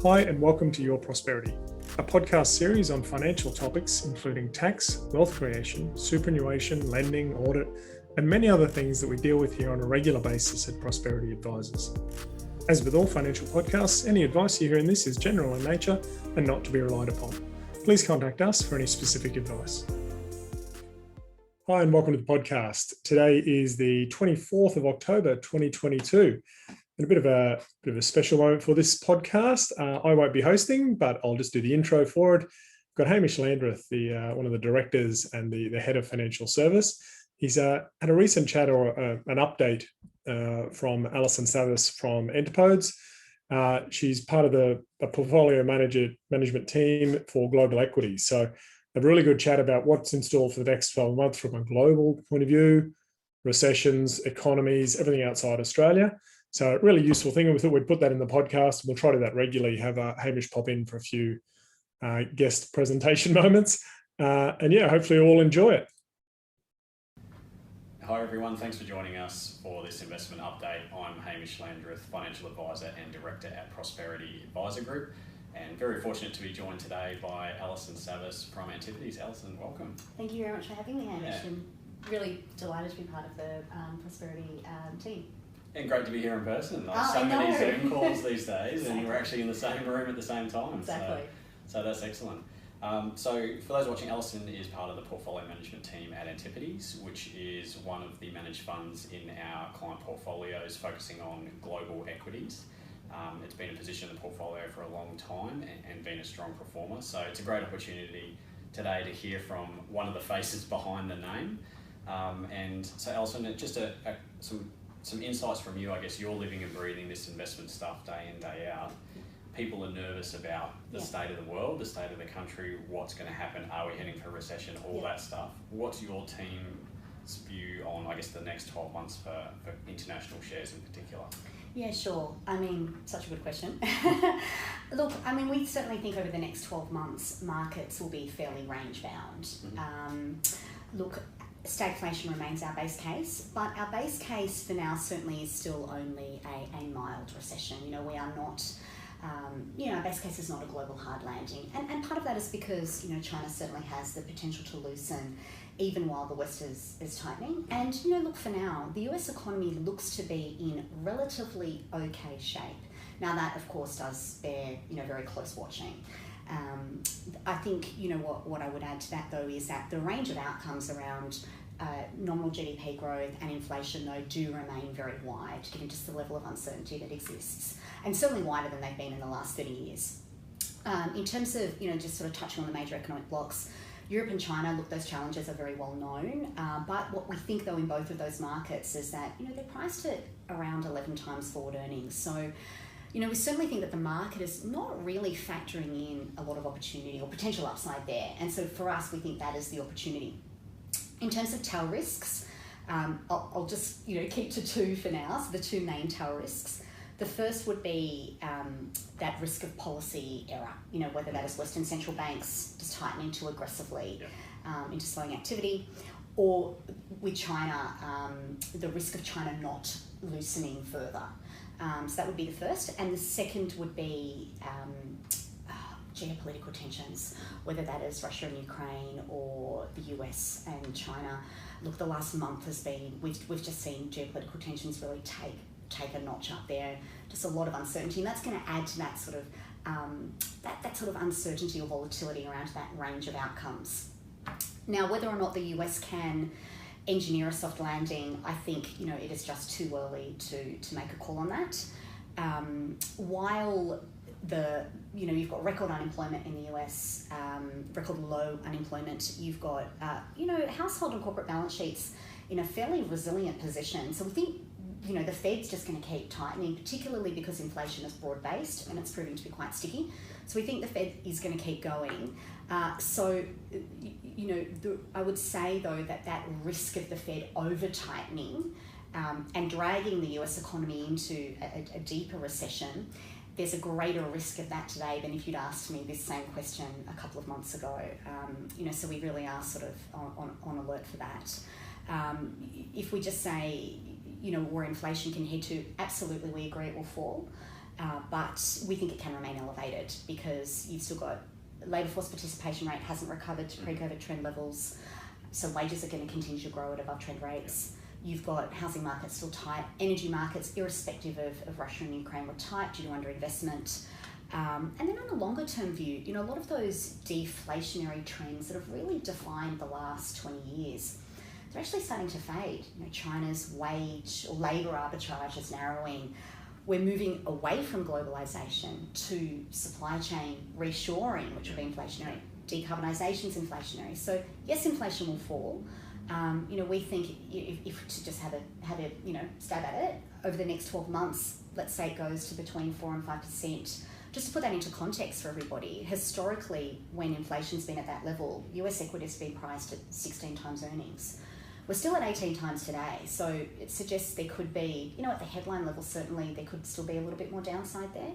Hi, and welcome to Your Prosperity, a podcast series on financial topics including tax, wealth creation, superannuation, lending, audit, and many other things that we deal with here on a regular basis at Prosperity Advisors. As with all financial podcasts, any advice you hear in this is general in nature and not to be relied upon. Please contact us for any specific advice. Hi, and welcome to the podcast. Today is the 24th of October, 2022. And a bit of a special moment for this podcast. I won't be hosting, but I'll just do the intro for it. I've got Hamish Landreth, one of the directors and the head of financial service. He's had a recent chat or an update from Alison Savas from Antipodes. She's part of the portfolio management team for global equities. So a really good chat about what's in store for the next 12 months from a global point of view, recessions, economies, everything outside Australia. So a really useful thing. We thought we'd put that in the podcast. We'll try to do that regularly, have Hamish pop in for a few guest presentation moments. And yeah, hopefully you all enjoy it. Hi everyone, thanks for joining us for this investment update. I'm Hamish Landreth, Financial Advisor and Director at Prosperity Advisor Group, and very fortunate to be joined today by Alison Savas from Antipodes. Alison, welcome. Thank you very much for having me, Hamish. Yeah. I'm really delighted to be part of the Prosperity team. And great to be here in person. Many Zoom calls these days, exactly. And we're actually in the same room at the same time. Exactly. So that's excellent. So for those watching, Alison is part of the portfolio management team at Antipodes, which is one of the managed funds in our client portfolios focusing on global equities. It's been a position in the portfolio for a long time and been a strong performer. So it's a great opportunity today to hear from one of the faces behind the name. And so Alison, just some insights from you. I guess you're living and breathing this investment stuff day in, day out. People are nervous about the state of the world, the state of the country, what's going to happen, are we heading for a recession, all that stuff. What's your team's view on, I guess, the next 12 months for international shares in particular? Yeah, sure. I mean, such a good question. Look, I mean, we certainly think over the next 12 months, markets will be fairly range bound. Mm-hmm. Look, stagflation remains our base case, but our base case for now certainly is still only a mild recession. You know, we are not, our base case is not a global hard landing. And part of that is because, China certainly has the potential to loosen even while the West is tightening. And, look, for now, the US economy looks to be in relatively okay shape. Now that, of course, does bear, very close watching. I think, what I would add to that, though, is that the range of outcomes around nominal GDP growth and inflation, though, do remain very wide, given just the level of uncertainty that exists, and certainly wider than they've been in the last 30 years. In terms of, just sort of touching on the major economic blocks, Europe and China, look, those challenges are very well known, but what we think, though, in both of those markets is that, they're priced at around 11 times forward earnings. So, we certainly think that the market is not really factoring in a lot of opportunity or potential upside there. And so for us, we think that is the opportunity. In terms of tail risks, I'll just, keep to two for now. So the two main tail risks. The first would be that risk of policy error, whether that is Western central banks just tightening too aggressively into slowing activity, or with China, the risk of China not loosening further. So that would be the first. And the second would be geopolitical tensions, whether that is Russia and Ukraine or the US and China. Look, the last month has been, we've just seen geopolitical tensions really take a notch up there. Just a lot of uncertainty, and that's going to add to that sort of that sort of uncertainty or volatility around that range of outcomes. Now, whether or not the US can engineer a soft landing, I think it is just too early to make a call on that. While you've got record unemployment in the US, record low unemployment, you've got household and corporate balance sheets in a fairly resilient position. So we think the Fed's just going to keep tightening, particularly because inflation is broad-based and it's proving to be quite sticky. So we think the Fed is going to keep going. I would say, though, that risk of the Fed over-tightening and dragging the US economy into a deeper recession, there's a greater risk of that today than if you'd asked me this same question a couple of months ago. So we really are sort of on alert for that. If we just say, where inflation can head to, absolutely we agree it will fall. but we think it can remain elevated because you've still got labour force participation rate hasn't recovered to pre-COVID trend levels, so wages are going to continue to grow at above trend rates. You've got housing markets still tight, energy markets, irrespective of Russia and Ukraine, were tight due to underinvestment. And then on a longer term view, a lot of those deflationary trends that have really defined the last 20 years, they're actually starting to fade. China's wage or labour arbitrage is narrowing. We're moving away from globalisation to supply chain reshoring, which will be inflationary. Decarbonisation's inflationary. So yes, inflation will fall. We think if to just have a stab at it, over the next 12 months, let's say it goes to between 4 and 5%. Just to put that into context for everybody, historically, when inflation's been at that level, US equities have been priced at 16 times earnings. We're still at 18 times today, so it suggests there could be, at the headline level, certainly there could still be a little bit more downside there.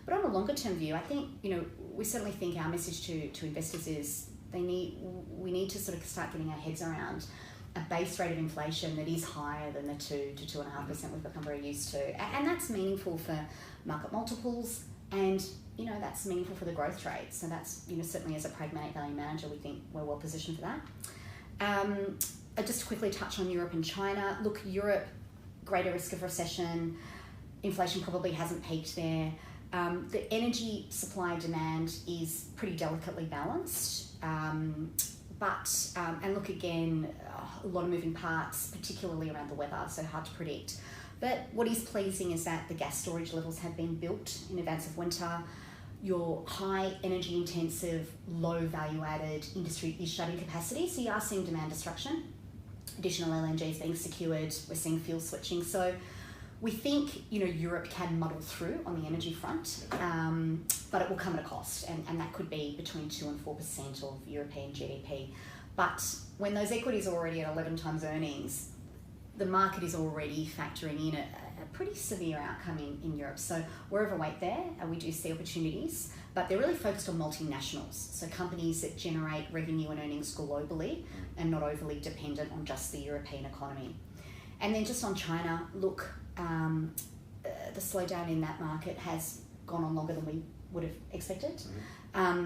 But on a longer term view, I think, we certainly think our message to investors is we need to sort of start getting our heads around a base rate of inflation that is higher than the 2 to 2.5% we've become very used to. And that's meaningful for market multiples, and that's meaningful for the growth rate. So that's, certainly as a pragmatic value manager, we think we're well positioned for that. Just to quickly touch on Europe and China. Look, Europe, greater risk of recession. Inflation probably hasn't peaked there. The energy supply demand is pretty delicately balanced. And look, again, a lot of moving parts, particularly around the weather, so hard to predict. But what is pleasing is that the gas storage levels have been built in advance of winter. Your high energy intensive, low value added industry is shutting capacity, so you are seeing demand destruction. Additional LNG is being secured, we're seeing fuel switching. So we think, Europe can muddle through on the energy front, but it will come at a cost, and that could be between 2 and 4% of European GDP. But when those equities are already at 11 times earnings, the market is already factoring in a pretty severe outcome in Europe. So we're overweight there, and we do see opportunities, but they're really focused on multinationals, so companies that generate revenue and earnings globally and not overly dependent on just the European economy. And then just on China, look, the slowdown in that market has gone on longer than we would have expected. I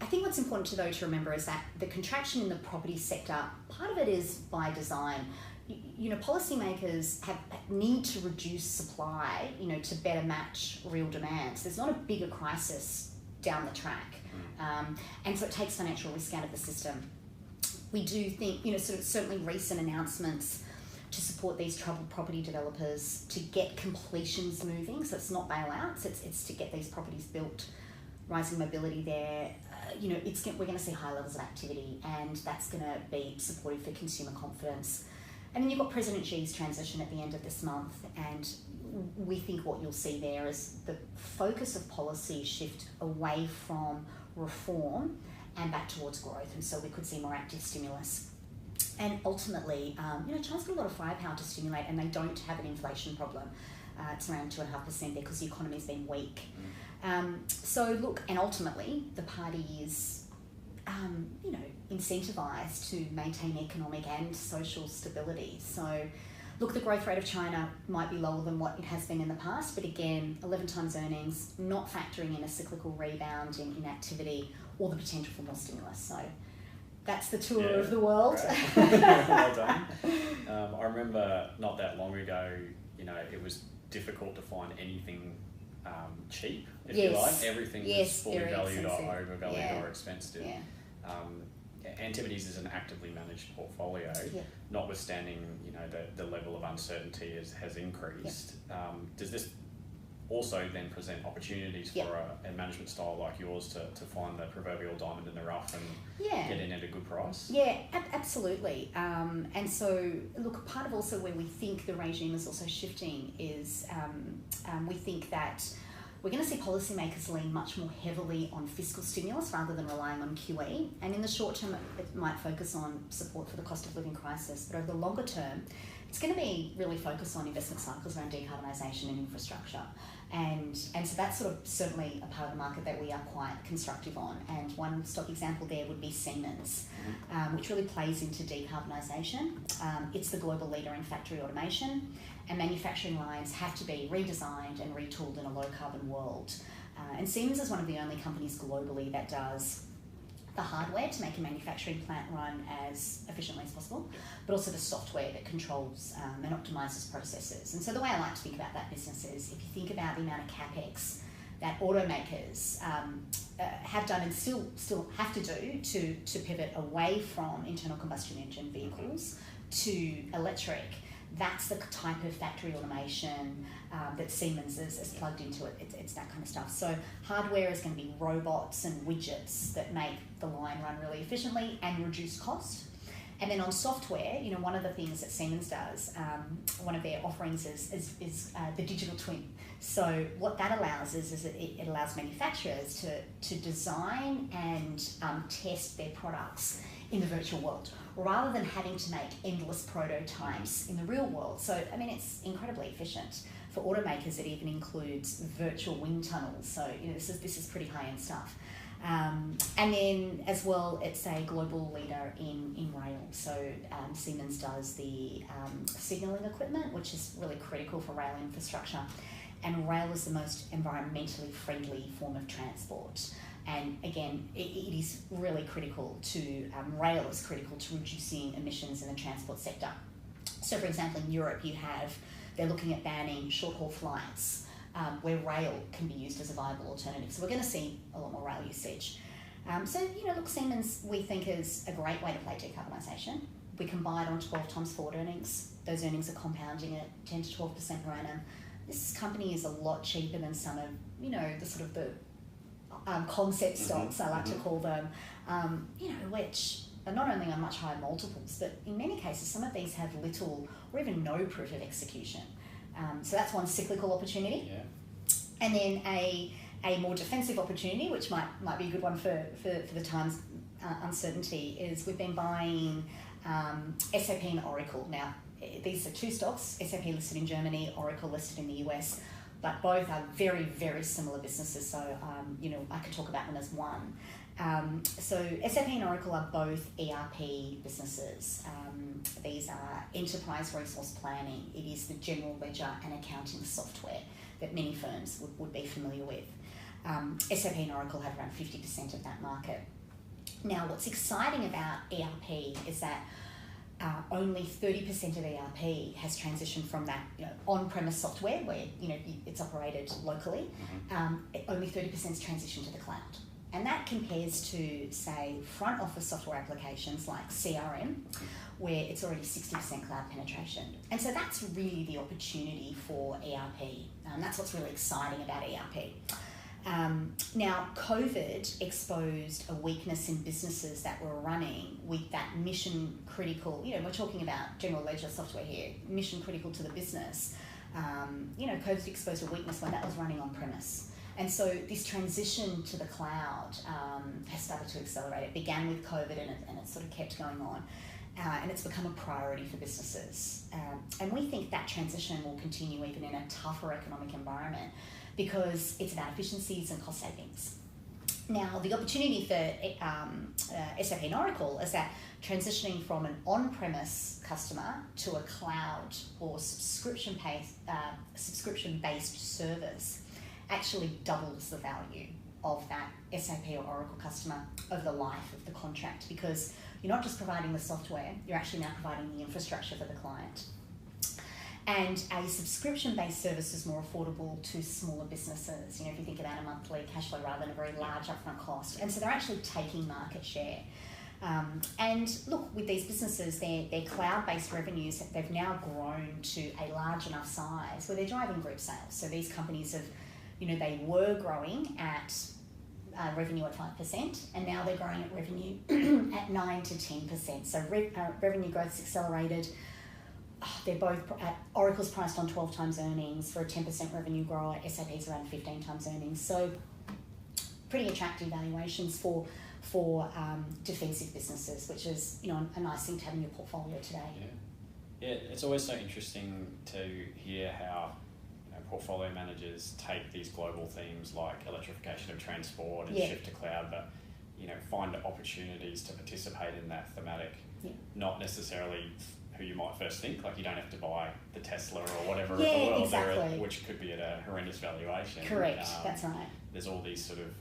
think what's important to remember is that the contraction in the property sector, part of it is by design. Policymakers need to reduce supply, to better match real demand. So there's not a bigger crisis down the track. And so it takes financial risk out of the system. We do think, certainly recent announcements to support these troubled property developers to get completions moving. So it's not bailouts, it's to get these properties built, rising mobility there. We're going to see high levels of activity, and that's going to be supportive for consumer confidence. And then you've got President Xi's transition at the end of this month, and we think what you'll see there is the focus of policy shift away from reform and back towards growth, and so we could see more active stimulus. And ultimately, China's got a lot of firepower to stimulate, and they don't have an inflation problem. It's around 2.5% because the economy's been weak. So look, and ultimately, the party is incentivised to maintain economic and social stability. So look, the growth rate of China might be lower than what it has been in the past, but again, 11 times earnings, not factoring in a cyclical rebound in activity or the potential for more stimulus. So that's the tour of the world. Well done. I remember not that long ago, it was difficult to find anything cheap, if you like. Everything was fully valued or overvalued or expensive. Antipodes is an actively managed portfolio, notwithstanding the level of uncertainty has increased. Does this also then present opportunities for a management style like yours to find the proverbial diamond in the rough and get in at a good price? Yeah, absolutely. And so, look, part of also where we think the regime is also shifting is we think that we're going to see policymakers lean much more heavily on fiscal stimulus rather than relying on QE. And in the short term, it might focus on support for the cost of living crisis. But over the longer term, it's going to be really focused on investment cycles around decarbonisation and infrastructure. And so that's sort of certainly a part of the market that we are quite constructive on. And one stock example there would be Siemens, which really plays into decarbonisation. It's the global leader in factory automation, and manufacturing lines have to be redesigned and retooled in a low carbon world. And Siemens is one of the only companies globally that does the hardware to make a manufacturing plant run as efficiently as possible, but also the software that controls and optimises processes. And so the way I like to think about that business is, if you think about the amount of CapEx that automakers have done and still have to do to pivot away from internal combustion engine vehicles to electric, that's the type of factory automation that Siemens is plugged into it. It's that kind of stuff. So hardware is going to be robots and widgets that make the line run really efficiently and reduce cost. And then on software, you know, one of the things that Siemens does, one of their offerings is the digital twin. So what that allows is it allows manufacturers to design and test their products in the virtual world, rather than having to make endless prototypes in the real world. So, I mean, it's incredibly efficient. For automakers, it even includes virtual wind tunnels. So, you know, this is pretty high-end stuff. And then, as well, it's a global leader in rail. So, Siemens does the signalling equipment, which is really critical for rail infrastructure. And rail is the most environmentally friendly form of transport. And again, it is really critical to, rail is critical to reducing emissions in the transport sector. So for example, in Europe, they're looking at banning short-haul flights where rail can be used as a viable alternative. So we're going to see a lot more rail usage. So, you know, look, Siemens, we think, is a great way to play decarbonisation. We can buy it on 12 times forward earnings. Those earnings are compounding at 10 to 12% per annum. This company is a lot cheaper than some of, you know, the sort of the concept stocks, I like to call them, you know, which are not only on much higher multiples, but in many cases, some of these have little or even no proof of execution. So that's one cyclical opportunity. Yeah. And then a more defensive opportunity, which might be a good one for the times uncertainty, is we've been buying SAP and Oracle. Now, these are two stocks, SAP listed in Germany, Oracle listed in the US, but both are very, very similar businesses. So, you know, I could talk about them as one. So SAP and Oracle are both ERP businesses. These are enterprise resource planning. It is the general ledger and accounting software that many firms would be familiar with. SAP and Oracle have around 50% of that market. Now, what's exciting about ERP is that only 30% of ERP has transitioned from that, you know, on-premise software where, you know, it's operated locally. Only 30% has transitioned to the cloud. And that compares to, say, front office software applications like CRM, where it's already 60% cloud penetration. And so that's really the opportunity for ERP. That's what's really exciting about ERP. Now, COVID exposed a weakness in businesses that were running with that mission critical, you know, we're talking about general ledger software here, mission critical to the business. You know, COVID exposed a weakness when that was running on premise. And so this transition to the cloud has started to accelerate. It began with COVID and it sort of kept going on. And it's become a priority for businesses. And we think that transition will continue even in a tougher economic environment, because it's about efficiencies and cost savings. Now, the opportunity for SAP and Oracle is that transitioning from an on-premise customer to a cloud or subscription-based service actually doubles the value of that SAP or Oracle customer over the life of the contract, because you're not just providing the software, you're actually now providing the infrastructure for the client. And a subscription-based service is more affordable to smaller businesses, you know, if you think about a monthly cash flow rather than a very large upfront cost. And so they're actually taking market share. And look, with these businesses, their cloud-based revenues, they've now grown to a large enough size where they're driving group sales. So these companies have, you know, they were growing at revenue at 5%, and now they're growing at revenue at 9 to 10%. So revenue growth's accelerated. They're both, Oracle's priced on 12 times earnings for a 10% revenue grower, SAP's around 15 times earnings. So pretty attractive valuations for defensive businesses, which is, you know, a nice thing to have in your portfolio today. Yeah. Yeah, it's always so interesting to hear how portfolio managers take these global themes like electrification of transport and shift to cloud, but find opportunities to participate in that thematic, not necessarily who you might first think, like you don't have to buy the Tesla or whatever of the world, exactly. which could be at a horrendous valuation. Correct, that's right. There's all these sort of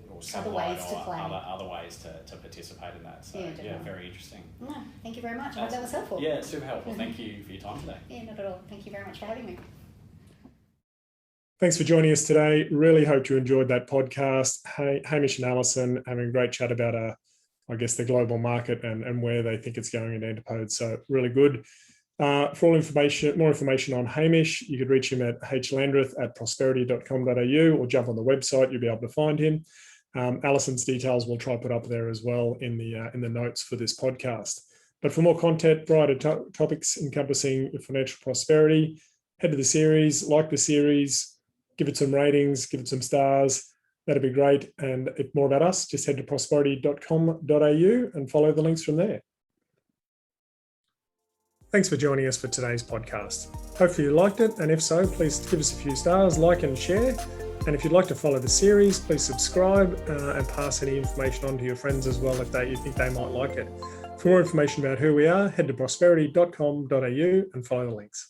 or other ways to play. Other ways to participate in that. So very interesting. No, thank you very much. I hope that was helpful. Yeah, super helpful. Thank you for your time today. Yeah, not at all. Thank you very much for having me. Thanks for joining us today. Really hope you enjoyed that podcast. Hamish and Alison having a great chat about, the global market and where they think it's going in Antipodes. So really good. For more information on Hamish, you could reach him at hlandreth@prosperity.com.au or jump on the website. You'll be able to find him. Alison's details we'll try to put up there as well in the notes for this podcast. But for more content, variety topics encompassing financial prosperity, head to the series, like the series, give it some ratings, give it some stars. That'd be great. And if more about us, just head to prosperity.com.au and follow the links from there. Thanks for joining us for today's podcast. Hopefully you liked it. And if so, please give us a few stars, like and share. And if you'd like to follow the series, please subscribe and pass any information on to your friends as well if you think they might like it. For more information about who we are, head to prosperity.com.au and follow the links.